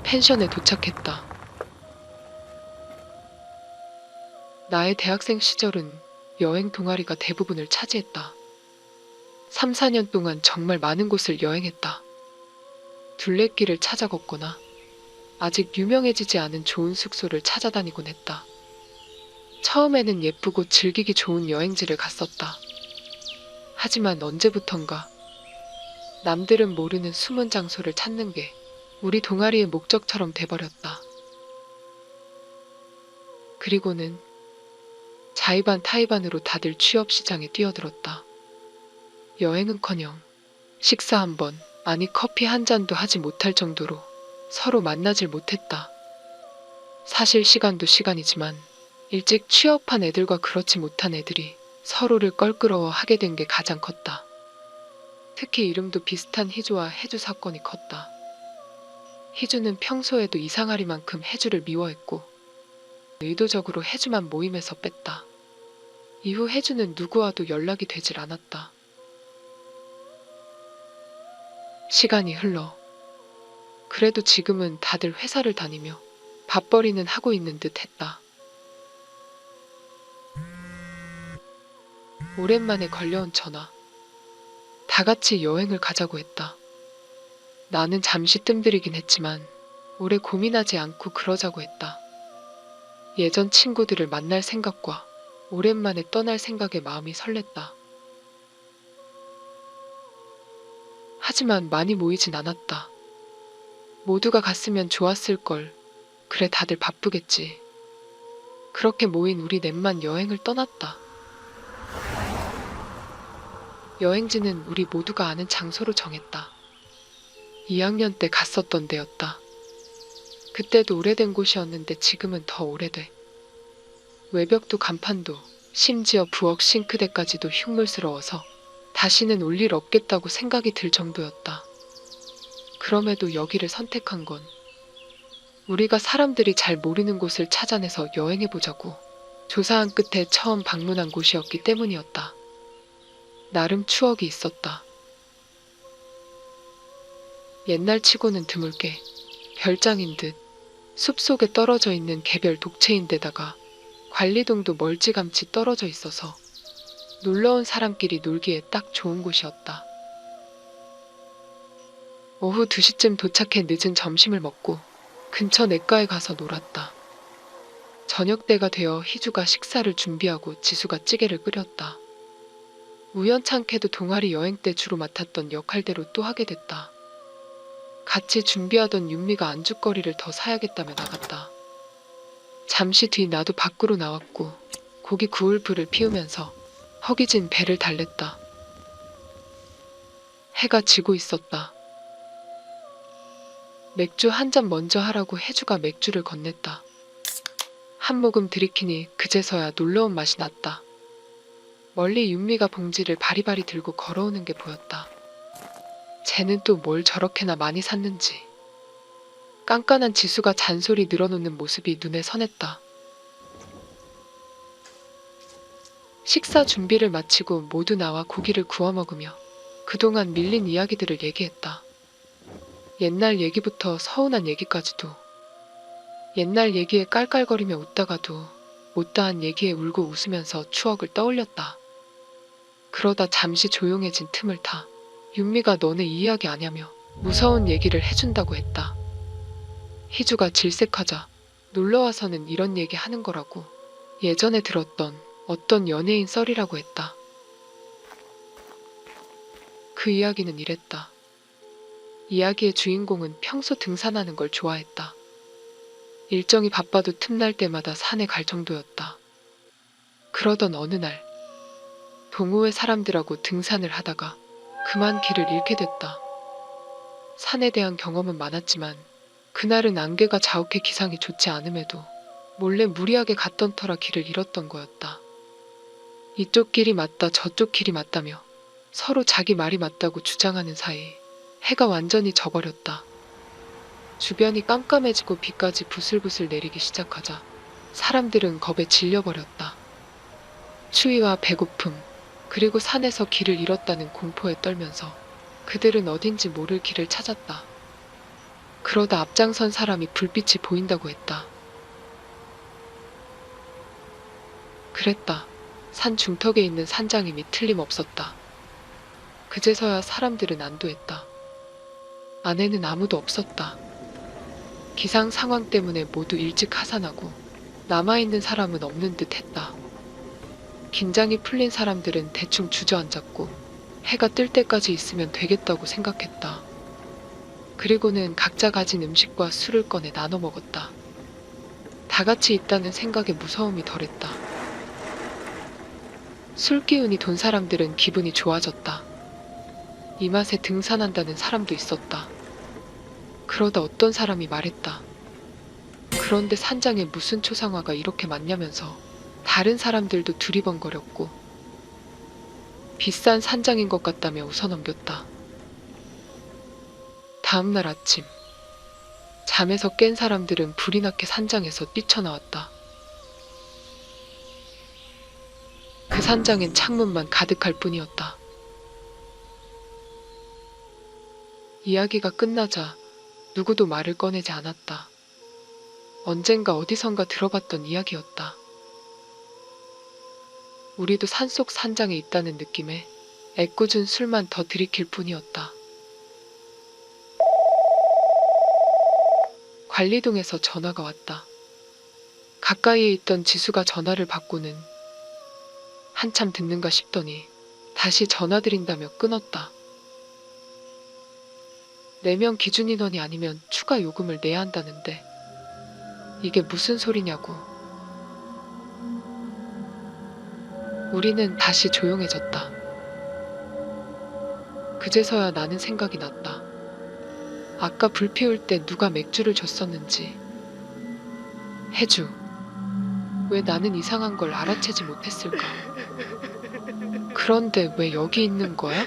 펜션에 도착했다. 나의 대학생 시절은 여행 동아리가 대부분을 차지했다. 3, 4년 동안 정말 많은 곳을 여행했다. 둘레길을 찾아 걷거나 아직 유명해지지 않은 좋은 숙소를 찾아다니곤 했다. 처음에는 예쁘고 즐기기 좋은 여행지를 갔었다. 하지만 언제부턴가 남들은 모르는 숨은 장소를 찾는 게 우리 동아리의 목적처럼 돼버렸다. 그리고는 자의반 타의반으로 다들 취업시장에 뛰어들었다. 여행은커녕 식사 한 번, 아니 커피 한 잔도 하지 못할 정도로 서로 만나질 못했다. 사실 시간도 시간이지만 일찍 취업한 애들과 그렇지 못한 애들이 서로를 껄끄러워 하게 된 게 가장 컸다. 특히 이름도 비슷한 희주와 혜주 사건이 컸다. 희주는 평소에도 이상하리만큼 혜주를 미워했고 의도적으로 혜주만 모임에서 뺐다. 이후 혜주는 누구와도 연락이 되질 않았다. 시간이 흘러 그래도 지금은 다들 회사를 다니며 밥벌이는 하고 있는 듯 했다. 오랜만에 걸려온 전화. 다 같이 여행을 가자고 했다. 나는 잠시 뜸들이긴 했지만 오래 고민하지 않고 그러자고 했다. 예전 친구들을 만날 생각과 오랜만에 떠날 생각에 마음이 설렜다. 하지만 많이 모이진 않았다. 모두가 갔으면 좋았을 걸. 그래 다들 바쁘겠지. 그렇게 모인 우리 넷만 여행을 떠났다. 여행지는 우리 모두가 아는 장소로 정했다. 2학년 때 갔었던 데였다. 그때도 오래된 곳이었는데 지금은 더 오래돼. 외벽도 간판도 심지어 부엌 싱크대까지도 흉물스러워서 다시는 올 일 없겠다고 생각이 들 정도였다. 그럼에도 여기를 선택한 건 우리가 사람들이 잘 모르는 곳을 찾아내서 여행해보자고 조사한 끝에 처음 방문한 곳이었기 때문이었다. 나름 추억이 있었다. 옛날 치고는 드물게 별장인 듯 숲속에 떨어져 있는 개별 독채인데다가 관리동도 멀찌감치 떨어져 있어서 놀러온 사람끼리 놀기에 딱 좋은 곳이었다. 오후 2시쯤 도착해 늦은 점심을 먹고 근처 냇가에 가서 놀았다. 저녁 때가 되어 희주가 식사를 준비하고 지수가 찌개를 끓였다. 우연찮게도 동아리 여행 때 주로 맡았던 역할대로 또 하게 됐다. 같이 준비하던 윤미가 안주거리를 더 사야겠다며 나갔다. 잠시 뒤 나도 밖으로 나왔고 고기 구울 불을 피우면서 허기진 배를 달랬다. 해가 지고 있었다. 맥주 한 잔 먼저 하라고 혜주가 맥주를 건넸다. 한 모금 들이키니 그제서야 놀러온 맛이 났다. 멀리 윤미가 봉지를 바리바리 들고 걸어오는 게 보였다. 쟤는 또 뭘 저렇게나 많이 샀는지. 깐깐한 지수가 잔소리 늘어놓는 모습이 눈에 선했다. 식사 준비를 마치고 모두 나와 고기를 구워 먹으며 그동안 밀린 이야기들을 얘기했다. 옛날 얘기부터 서운한 얘기까지도. 옛날 얘기에 깔깔거리며 웃다가도 못다한 얘기에 울고 웃으면서 추억을 떠올렸다. 그러다 잠시 조용해진 틈을 타 윤미가 너네 이 이야기 아냐며 무서운 얘기를 해준다고 했다. 희주가 질색하자 놀러와서는 이런 얘기 하는 거라고 예전에 들었던 어떤 연예인 썰이라고 했다. 그 이야기는 이랬다. 이야기의 주인공은 평소 등산하는 걸 좋아했다. 일정이 바빠도 틈날 때마다 산에 갈 정도였다. 그러던 어느 날 동호회 사람들하고 등산을 하다가 그만 길을 잃게 됐다. 산에 대한 경험은 많았지만 그날은 안개가 자욱해 기상이 좋지 않음에도 몰래 무리하게 갔던 터라 길을 잃었던 거였다. 이쪽 길이 맞다 저쪽 길이 맞다며 서로 자기 말이 맞다고 주장하는 사이 해가 완전히 져버렸다. 주변이 깜깜해지고 비까지 부슬부슬 내리기 시작하자 사람들은 겁에 질려버렸다. 추위와 배고픔, 그리고 산에서 길을 잃었다는 공포에 떨면서 그들은 어딘지 모를 길을 찾았다. 그러다 앞장선 사람이 불빛이 보인다고 했다. 그랬다. 산 중턱에 있는 산장임이 틀림없었다. 그제서야 사람들은 안도했다. 안에는 아무도 없었다. 기상 상황 때문에 모두 일찍 하산하고 남아있는 사람은 없는 듯 했다. 긴장이 풀린 사람들은 대충 주저앉았고 해가 뜰 때까지 있으면 되겠다고 생각했다. 그리고는 각자 가진 음식과 술을 꺼내 나눠 먹었다. 다 같이 있다는 생각에 무서움이 덜했다. 술 기운이 돈 사람들은 기분이 좋아졌다. 이 맛에 등산한다는 사람도 있었다. 그러다 어떤 사람이 말했다. 그런데 산장에 무슨 초상화가 이렇게 많냐면서 다른 사람들도 두리번거렸고 비싼 산장인 것 같다며 웃어넘겼다. 다음날 아침 잠에서 깬 사람들은 불이 나게 산장에서 뛰쳐나왔다. 그 산장엔 창문만 가득할 뿐이었다. 이야기가 끝나자 누구도 말을 꺼내지 않았다. 언젠가 어디선가 들어봤던 이야기였다. 우리도 산속 산장에 있다는 느낌에 애꿎은 술만 더 들이킬 뿐이었다. 관리동에서 전화가 왔다. 가까이에 있던 지수가 전화를 받고는 한참 듣는가 싶더니 다시 전화드린다며 끊었다. 4명 기준 인원이 아니면 추가 요금을 내야 한다는데 이게 무슨 소리냐고. 우리는 다시 조용해졌다. 그제서야 나는 생각이 났다. 아까 불 피울 때 누가 맥주를 줬었는지. 해주. 왜 나는 이상한 걸 알아채지 못했을까? 그런데 왜 여기 있는 거야?